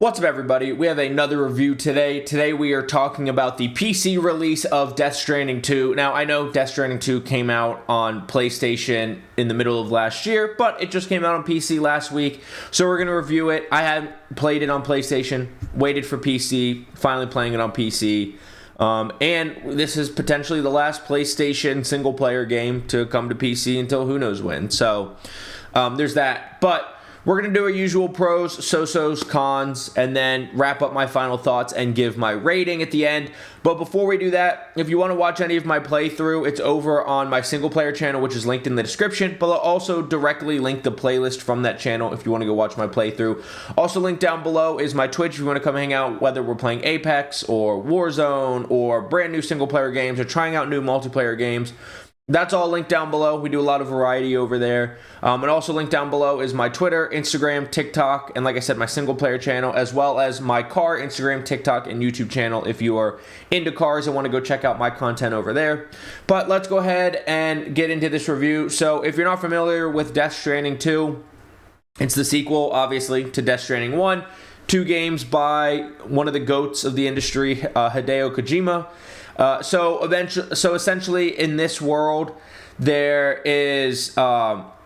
What's up, everybody? We have another review today. Today we are talking about the PC release of Death Stranding 2. Now, I know Death Stranding 2 came out on PlayStation in the middle of last year, but it just came out on PC last week, so we're going to review it. I hadn't played it on PlayStation, waited for PC, finally playing it on PC. And this is potentially the last PlayStation single-player game to come to PC until who knows when. So, there's that. But we're going to do our usual pros, so-sos, cons, and then wrap up my final thoughts and give my rating at the end. But before we do that, if you want to watch any of my playthrough, it's over on my single-player channel, which is linked in the description. But I'll also directly link the playlist from that channel if you want to go watch my playthrough. Also linked down below is my Twitch if you want to come hang out, whether we're playing Apex or Warzone or brand new single-player games or trying out new multiplayer games. That's all linked down below. We do a lot of variety over there. And also linked down below is my Twitter, Instagram, TikTok, and like I said, my single-player channel, as well as my car, Instagram, TikTok, and YouTube channel if you are into cars and want to go check out my content over there. But let's go ahead and get into this review. So if you're not familiar with Death Stranding 2, it's the sequel, obviously, to Death Stranding 1. 2 games by one of the GOATs of the industry, Hideo Kojima. So essentially, in this world, there is I'll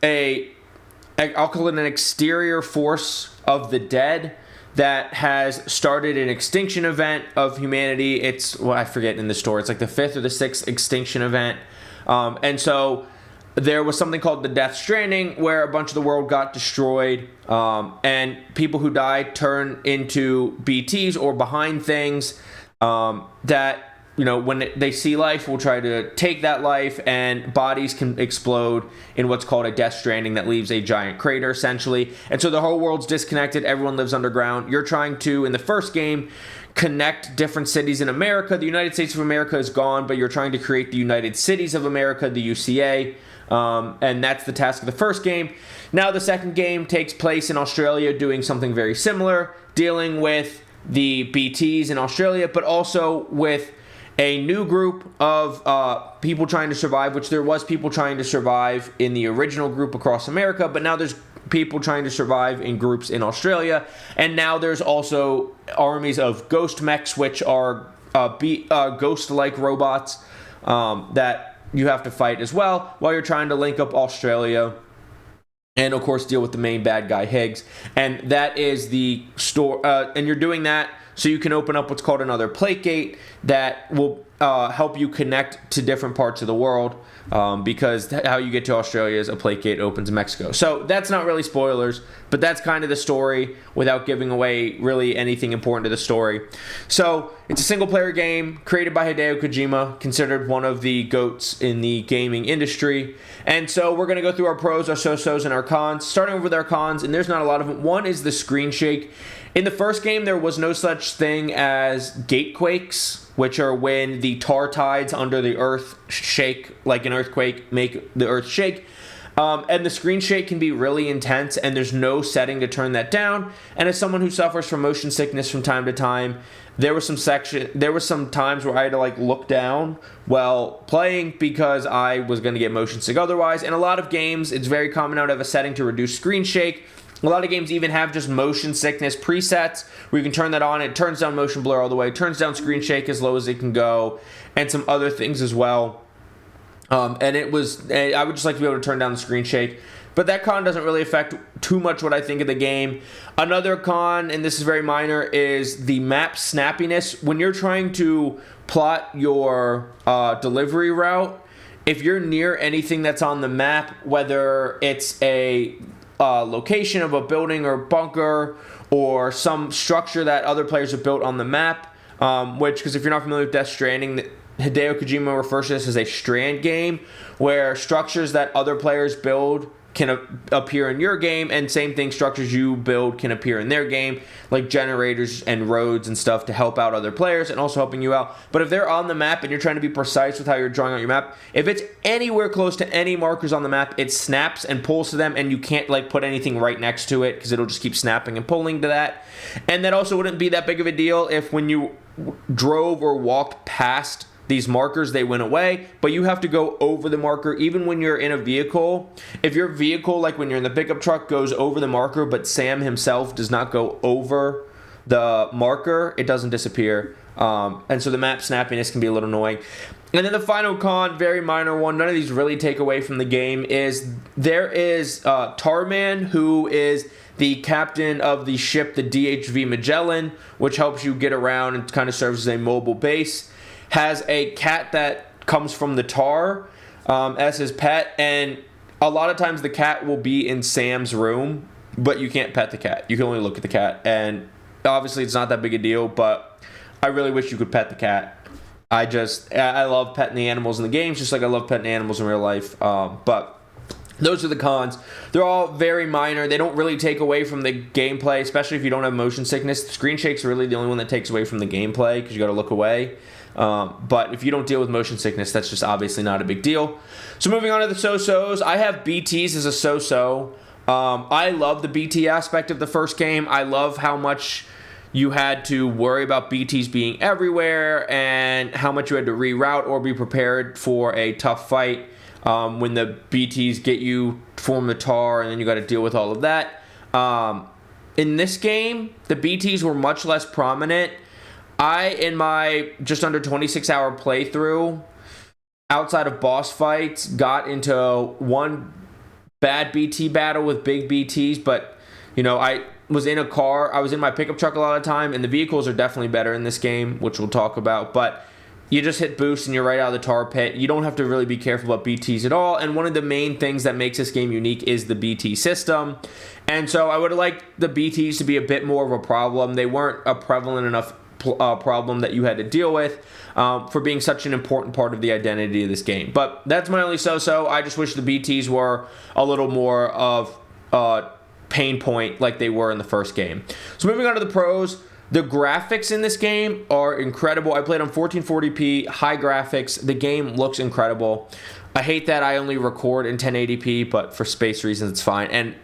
call it an exterior force of the dead that has started an extinction event of humanity. It's, well, I forget in the story, it's like the 5th or the 6th extinction event. And so there was something called the Death Stranding where a bunch of the world got destroyed, and people who died turn into BTs or behind things that, you know, when they see life, will try to take that life, and bodies can explode in what's called a Death Stranding that leaves a giant crater, essentially. And so the whole world's disconnected. Everyone lives underground. You're trying to, in the first game, connect different cities in America. The United States of America is gone, but you're trying to create the United Cities of America, the UCA, and that's the task of the first game. Now the second game takes place in Australia, doing something very similar, dealing with the BTs in Australia, but also with a new group of people trying to survive, which there was people trying to survive in the original group across America, but now there's people trying to survive in groups in Australia, and now there's also armies of ghost mechs, which are ghost-like robots that you have to fight as well, while you're trying to link up Australia and, of course, deal with the main bad guy, Higgs. And that is the store, and you're doing that so you can open up what's called another plate gate that will help you connect to different parts of the world, because how you get to Australia is a plate gate opens in Mexico. So that's not really spoilers, but that's kind of the story without giving away really anything important to the story. So it's a single-player game created by Hideo Kojima, considered one of the GOATs in the gaming industry. And so we're going to go through our pros, our so-sos, and our cons. Starting with our cons, and there's not a lot of them. One is the screen shake. In the first game, there was no such thing as gate quakes, which are when the tar tides under the earth shake like an earthquake, make the earth shake. And the screen shake can be really intense, and there's no setting to turn that down. And as someone who suffers from motion sickness from time to time, there was some times where I had to look down while playing because I was going to get motion sick otherwise. In a lot of games, it's very common now to have a setting to reduce screen shake. A lot of games even have just motion sickness presets where you can turn that on. It turns down motion blur all the way, turns down screen shake as low as it can go, and some other things as well. I would just like to be able to turn down the screen shake. But that con doesn't really affect too much what I think of the game. Another con, and this is very minor, is the map snappiness. When you're trying to plot your delivery route, if you're near anything that's on the map, whether it's a location of a building or bunker or some structure that other players have built on the map, because if you're not familiar with Death Stranding, Hideo Kojima refers to this as a strand game, where structures that other players build can appear in your game, and same thing, structures you build can appear in their game, like generators and roads and stuff to help out other players and also helping you out. But if they're on the map and you're trying to be precise with how you're drawing out your map, if it's anywhere close to any markers on the map, it snaps and pulls to them, and you can't put anything right next to it because it'll just keep snapping and pulling to that. And that also wouldn't be that big of a deal if when you drove or walked past these markers, they went away, but you have to go over the marker even when you're in a vehicle. If your vehicle, like when you're in the pickup truck, goes over the marker, but Sam himself does not go over the marker, it doesn't disappear. And so the map snappiness can be a little annoying. And then the final con, very minor one, none of these really take away from the game, is there is Tarman, who is the captain of the ship, the DHV Magellan, which helps you get around and kind of serves as a mobile base, has a cat that comes from the tar as his pet, and a lot of times the cat will be in Sam's room, but you can't pet the cat. You can only look at the cat, and obviously it's not that big a deal, but I really wish you could pet the cat. I love petting the animals in the games, just like I love petting animals in real life. But those are the cons. They're all very minor. They don't really take away from the gameplay, especially if you don't have motion sickness. Screen shake's really the only one that takes away from the gameplay because you got to look away. But if you don't deal with motion sickness, that's just obviously not a big deal. So moving on to the so-sos, I have BTs as a so-so. I love the BT aspect of the first game. I love how much you had to worry about BTs being everywhere and how much you had to reroute or be prepared for a tough fight when the BTs get you from the tar and then you got to deal with all of that. In this game, the BTs were much less prominent. In my just under 26-hour playthrough, outside of boss fights, got into one bad BT battle with big BTs, but I was in a car. I was in my pickup truck a lot of the time, and the vehicles are definitely better in this game, which we'll talk about. But you just hit boost, and you're right out of the tar pit. You don't have to really be careful about BTs at all. And one of the main things that makes this game unique is the BT system. And so I would have liked the BTs to be a bit more of a problem. They weren't a prevalent enough problem that you had to deal with for being such an important part of the identity of this game. But that's my only so-so. I just wish the BTs were a little more of pain point like they were in the first game. So moving on to the pros, the graphics in this game are incredible. I played on 1440p, high graphics. The game looks incredible. I hate that I only record in 1080p, but for space reasons it's fine. And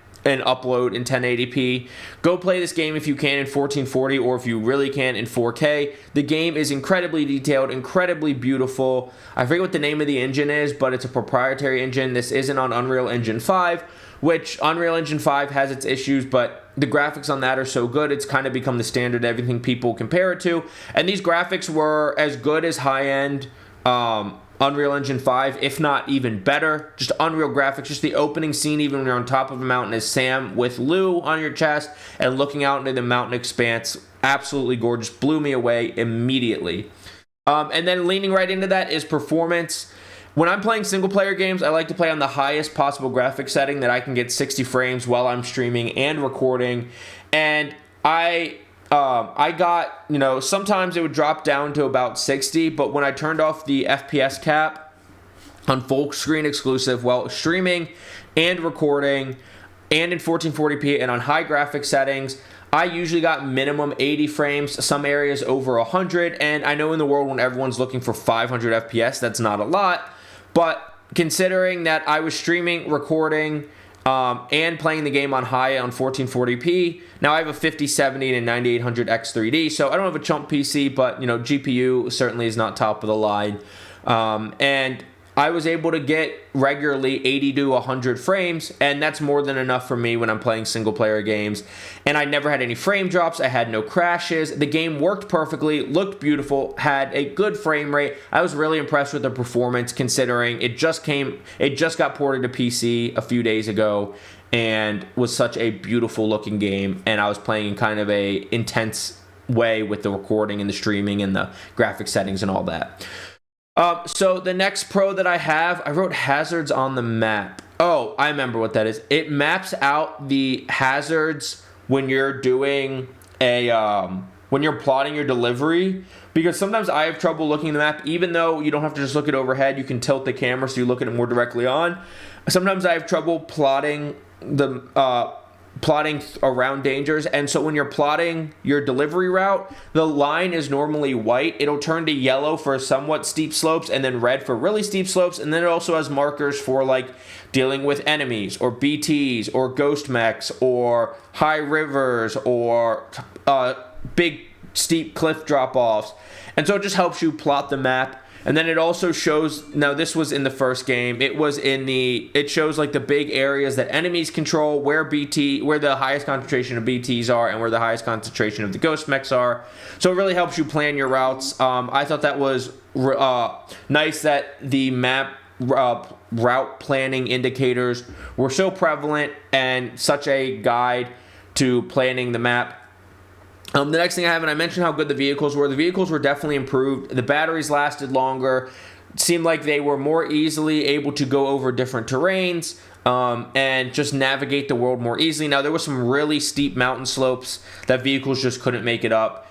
upload in 1080p. Go play this game if you can in 1440 or if you really can in 4K. The game is incredibly detailed, incredibly beautiful. I forget what the name of the engine is, but it's a proprietary engine. This isn't on Unreal Engine 5, which Unreal Engine 5 has its issues, but the graphics on that are so good, it's kind of become the standard, everything people compare it to. And these graphics were as good as high-end Unreal Engine 5, if not even better. Just unreal graphics. Just the opening scene, even when you're on top of a mountain, is Sam with Lou on your chest and looking out into the mountain expanse. Absolutely gorgeous. Blew me away immediately. And then leaning right into that is performance. When I'm playing single-player games, I like to play on the highest possible graphic setting that I can get 60 frames while I'm streaming and recording. And I got, sometimes it would drop down to about 60, but when I turned off the FPS cap on full screen exclusive while streaming and recording and in 1440p and on high graphic settings, I usually got minimum 80 frames, some areas over 100, and I know in the world when everyone's looking for 500 FPS, that's not a lot, but considering that I was streaming, recording, and playing the game on high on 1440p. Now I have a 5070 and a 9800 X3D, so I don't have a chump PC, but GPU certainly is not top of the line. And I was able to get regularly 80 to 100 frames, and that's more than enough for me when I'm playing single-player games. And I never had any frame drops. I had no crashes. The game worked perfectly, looked beautiful, had a good frame rate. I was really impressed with the performance, considering it just got ported to PC a few days ago, and was such a beautiful-looking game. And I was playing in kind of a intense way with the recording and the streaming and the graphic settings and all that. So the next pro that I wrote hazards on the map. Oh, I remember what that is. It maps out the hazards when you're doing when you're plotting your delivery, because sometimes I have trouble looking at the map, even though you don't have to just look at overhead, you can tilt the camera so you look at it more directly on. Sometimes I have trouble plotting around dangers, and so when you're plotting your delivery route, the line is normally white. It'll turn to yellow for somewhat steep slopes and then red for really steep slopes, and then it also has markers for like dealing with enemies or BTs or ghost mechs or high rivers or big steep cliff drop-offs. And so it just helps you plot the map. And then it also shows, now this was in the first game, it shows like the big areas that enemies control, where the highest concentration of BTs are, and where the highest concentration of the ghost mechs are. So it really helps you plan your routes. I thought that was nice that the map route planning indicators were so prevalent and such a guide to planning the map. The next thing I have, and I mentioned how good the vehicles were. The vehicles were definitely improved. The batteries lasted longer. It seemed like they were more easily able to go over different terrains and just navigate the world more easily. Now, there were some really steep mountain slopes that vehicles just couldn't make it up.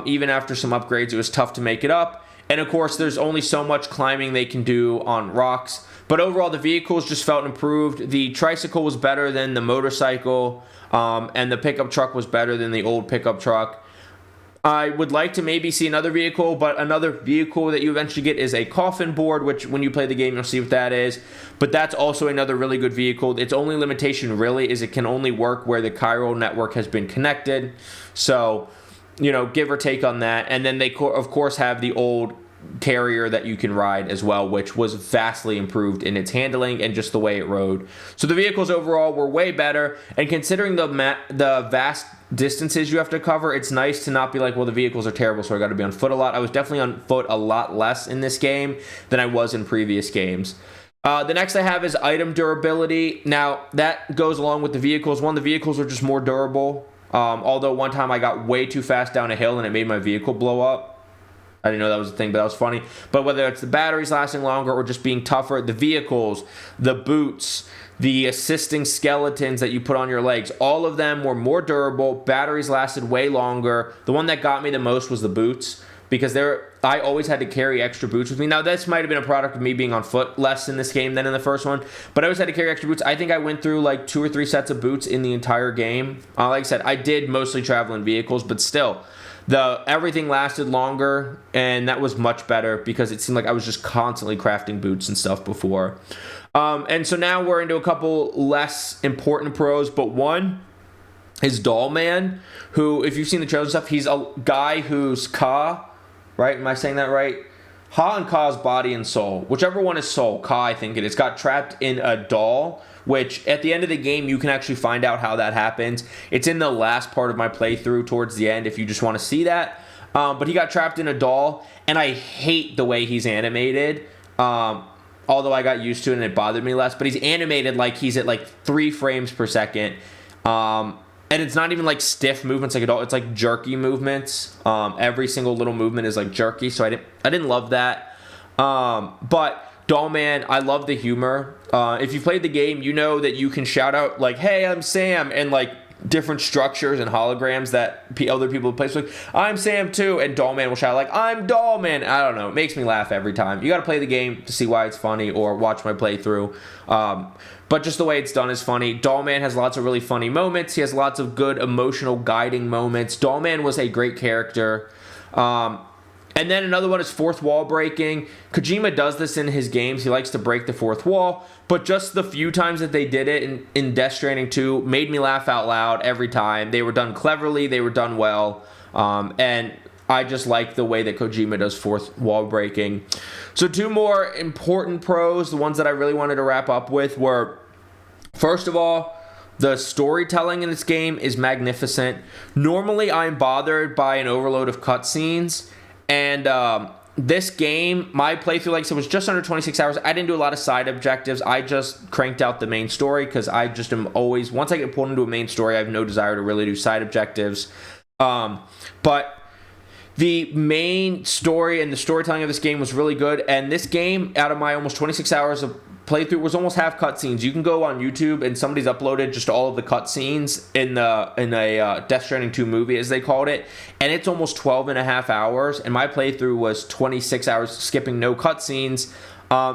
Even after some upgrades, it was tough to make it up. And, of course, there's only so much climbing they can do on rocks. But overall, the vehicles just felt improved. The tricycle was better than the motorcycle. And the pickup truck was better than the old pickup truck. I would like to maybe see another vehicle, but another vehicle that you eventually get is a coffin board, which when you play the game, you'll see what that is. But that's also another really good vehicle. Its only limitation really is it can only work where the chiral network has been connected. So, give or take on that. And then they, of course, have the old carrier that you can ride as well, which was vastly improved in its handling and just the way it rode. So the vehicles overall were way better, and considering the vast distances you have to cover, it's nice to not be like, well, the vehicles are terrible, so I got to be on foot a lot. I was definitely on foot a lot less in this game than I was in previous games. The next I have is item durability. Now, that goes along with the vehicles. The vehicles are just more durable, although one time I got way too fast down a hill and it made my vehicle blow up. I didn't know that was a thing, but that was funny. But whether it's the batteries lasting longer or just being tougher, the vehicles, the boots, the assisting skeletons that you put on your legs, all of them were more durable. Batteries lasted way longer. The one that got me the most was the boots, because I always had to carry extra boots with me. Now, this might have been a product of me being on foot less in this game than in the first one, but I always had to carry extra boots. I think I went through like 2 or 3 sets of boots in the entire game. Like I said, I did mostly travel in vehicles, but still, everything lasted longer, and that was much better because it seemed like I was just constantly crafting boots and stuff before. And so now we're into a couple less important pros, but one is Dollman, who, if you've seen the trailer and stuff, he's a guy who's Ka, right? Am I saying that right? Ha and Ka's body and soul. Whichever one is soul, Ka, I think it is, got trapped in a doll, which at the end of the game, you can actually find out how that happens. It's in the last part of my playthrough towards the end if you just want to see that. But he got trapped in a doll, and I hate the way he's animated. Although I got used to it and it bothered me less. But he's animated like he's at like 3 frames per second. And it's not even like stiff movements like a doll. It's like jerky movements. Every single little movement is like jerky. So I didn't love that. But Dollman, I love the humor. If you played the game, you know that you can shout out like, "Hey, I'm Sam," and like different structures and holograms that other people play. So like, "I'm Sam too," and Dollman will shout like, "I'm Dollman." I don't know. It makes me laugh every time. You got to play the game to see why it's funny or watch my playthrough. But just the way it's done is funny. Dollman has lots of really funny moments. He has lots of good emotional guiding moments. Dollman was a great character. And then another one is fourth wall breaking. Kojima does this in his games. He likes to break the fourth wall. But just the few times that they did it in Death Stranding 2 made me laugh out loud every time. They were done cleverly. They were done well. And I just like the way that Kojima does fourth wall breaking. So 2 more important pros, the ones that I really wanted to wrap up with, were, first of all, the storytelling in this game is magnificent. Normally, I'm bothered by an overload of cutscenes. And this game, my playthrough, like I said, was just under 26 hours. I didn't do a lot of side objectives. I just cranked out the main story because I just am always, once I get pulled into a main story, I have no desire to really do side objectives. But the main story and the storytelling of this game was really good. And this game, out of my almost 26 hours of playthrough, was almost half cutscenes. You can go on YouTube and somebody's uploaded just all of the cutscenes in a Death Stranding 2 movie, as they called it, and it's almost 12 and a half hours, and my playthrough was 26 hours, skipping no cutscenes.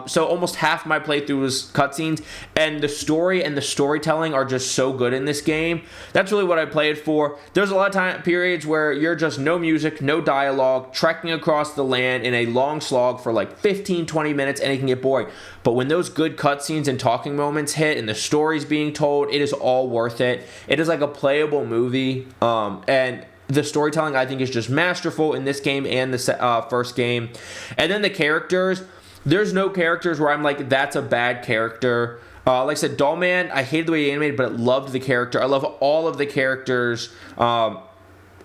So almost half my playthrough was cutscenes, and the story and the storytelling are just so good in this game. That's really what I play it for. There's a lot of time periods where you're just no music, no dialogue, trekking across the land in a long slog for like 15-20 minutes, and it can get boring. But when those good cutscenes and talking moments hit and the story's being told, it is all worth it. It is like a playable movie, and the storytelling, I think, is just masterful in this game and the first game. And then the characters, there's no characters where I'm like, that's a bad character. Like I said, Dollman, I hated the way he animated, but I loved the character. I love all of the characters.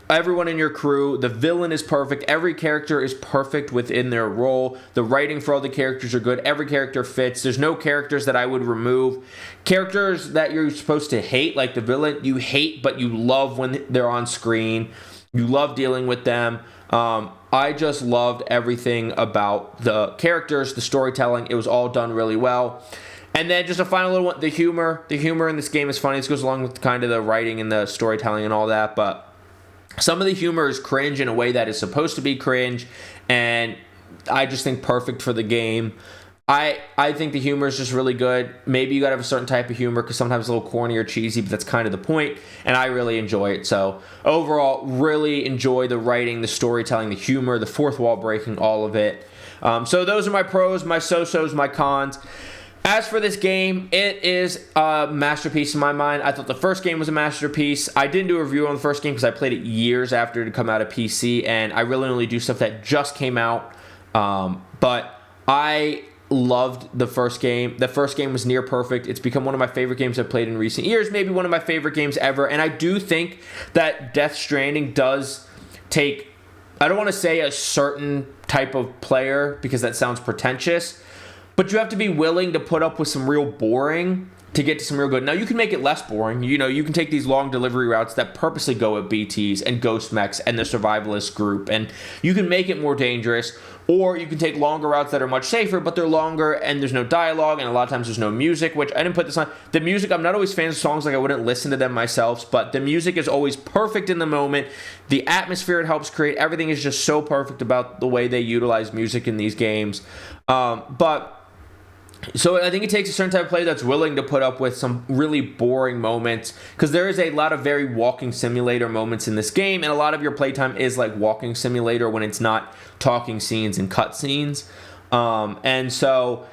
Everyone in your crew. The villain is perfect. Every character is perfect within their role. The writing for all the characters are good. Every character fits. There's no characters that I would remove. Characters that you're supposed to hate, like the villain, you hate, but you love when they're on screen. You love dealing with them. I just loved everything about the characters, the storytelling. It was all done really well. And then just a final little one, the humor. The humor in this game is funny. This goes along with kind of the writing and the storytelling and all that, but some of the humor is cringe in a way that is supposed to be cringe, and I just think perfect for the game. I think the humor is just really good. Maybe you gotta have a certain type of humor because sometimes it's a little corny or cheesy, but that's kind of the point, and I really enjoy it. So overall, really enjoy the writing, the storytelling, the humor, the fourth wall breaking, all of it. So those are my pros, my so-sos, my cons. As for this game, it is a masterpiece in my mind. I thought the first game was a masterpiece. I didn't do a review on the first game because I played it years after it had come out of PC, and I really only do stuff that just came out. But I loved the first game. The first game was near perfect. It's become one of my favorite games I've played in recent years, maybe one of my favorite games ever. And I do think that Death Stranding does take, I don't want to say a certain type of player because that sounds pretentious, but you have to be willing to put up with some real boring to get to some real good. Now, you can make it less boring. You know, you can take these long delivery routes that purposely go at BTs and Ghost Mechs and the Survivalist group, and you can make it more dangerous, or you can take longer routes that are much safer, but they're longer and there's no dialogue, and a lot of times there's no music, which I didn't put this on. The music, I'm not always fans of songs, like I wouldn't listen to them myself, but the music is always perfect in the moment. The atmosphere it helps create, everything is just so perfect about the way they utilize music in these games. So I think it takes a certain type of player that's willing to put up with some really boring moments, because there is a lot of very walking simulator moments in this game, and a lot of your playtime is like walking simulator when it's not talking scenes and cut scenes. And so,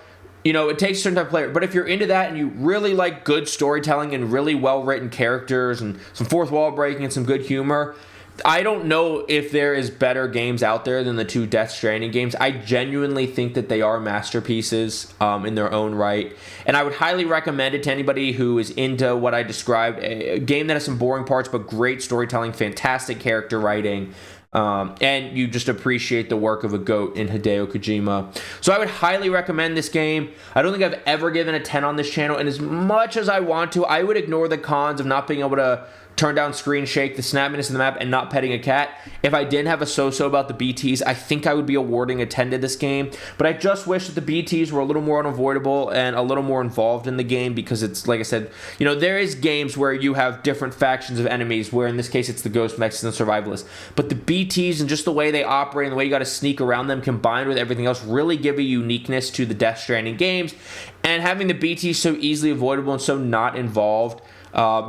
you know, it takes a certain type of player. But if you're into that and you really like good storytelling and really well-written characters and some fourth wall breaking and some good humor, I don't know if there is better games out there than the two Death Stranding games. I genuinely think that they are masterpieces in their own right. And I would highly recommend it to anybody who is into what I described, a game that has some boring parts but great storytelling, fantastic character writing, and you just appreciate the work of a GOAT in Hideo Kojima. So I would highly recommend this game. I don't think I've ever given a 10 on this channel, and as much as I want to, I would ignore the cons of not being able to turn down screen shake, the snappiness of the map, and not petting a cat. If I didn't have a so-so about the BTs, I think I would be awarding a 10 to this game. But I just wish that the BTs were a little more unavoidable and a little more involved in the game, because it's, like I said, you know, there is games where you have different factions of enemies, where in this case it's the Ghost Mechs and the Survivalists. But the BTs and just the way they operate and the way you got to sneak around them combined with everything else really give a uniqueness to the Death Stranding games. And having the BTs so easily avoidable and so not involved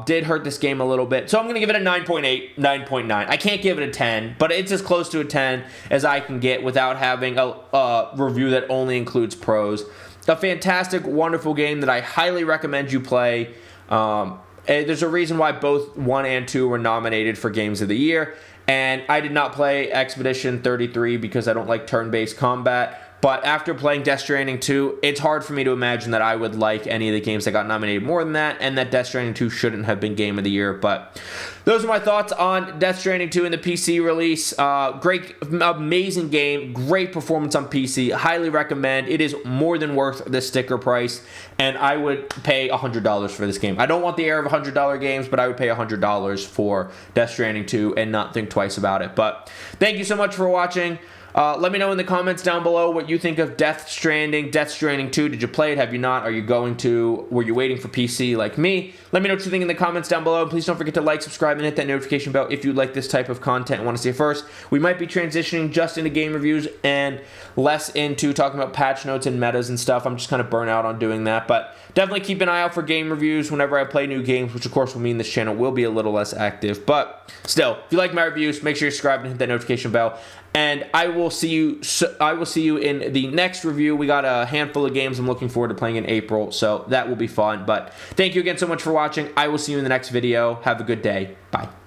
did hurt this game a little bit. So I'm going to give it a 9.8, 9.9. I can't give it a 10, but it's as close to a 10 as I can get without having a review that only includes pros. A fantastic, wonderful game that I highly recommend you play. There's a reason why both 1 and 2 were nominated for Games of the Year, and I did not play Expedition 33 because I don't like turn-based combat. But after playing Death Stranding 2, it's hard for me to imagine that I would like any of the games that got nominated more than that, and that Death Stranding 2 shouldn't have been Game of the Year. But those are my thoughts on Death Stranding 2 in the PC release. Great, amazing game, great performance on PC. Highly recommend. It is more than worth the sticker price, and I would pay $100 for this game. I don't want the air of $100 games, but I would pay $100 for Death Stranding 2 and not think twice about it. But thank you so much for watching. Let me know in the comments down below what you think of Death Stranding 2. Did you play it? Have you not? Are you going to? Were you waiting for PC like me? Let me know what you think in the comments down below. Please don't forget to like, subscribe, and hit that notification bell if you like this type of content and want to see it first. We might be transitioning just into game reviews and less into talking about patch notes and metas and stuff. I'm just kind of burnt out on doing that, but definitely keep an eye out for game reviews whenever I play new games, which of course will mean this channel will be a little less active. But still, if you like my reviews, make sure you subscribe and hit that notification bell. And I will see you in the next review. We got a handful of games I'm looking forward to playing in April, so that will be fun. But thank you again so much for watching. I will see you in the next video. Have a good day. Bye.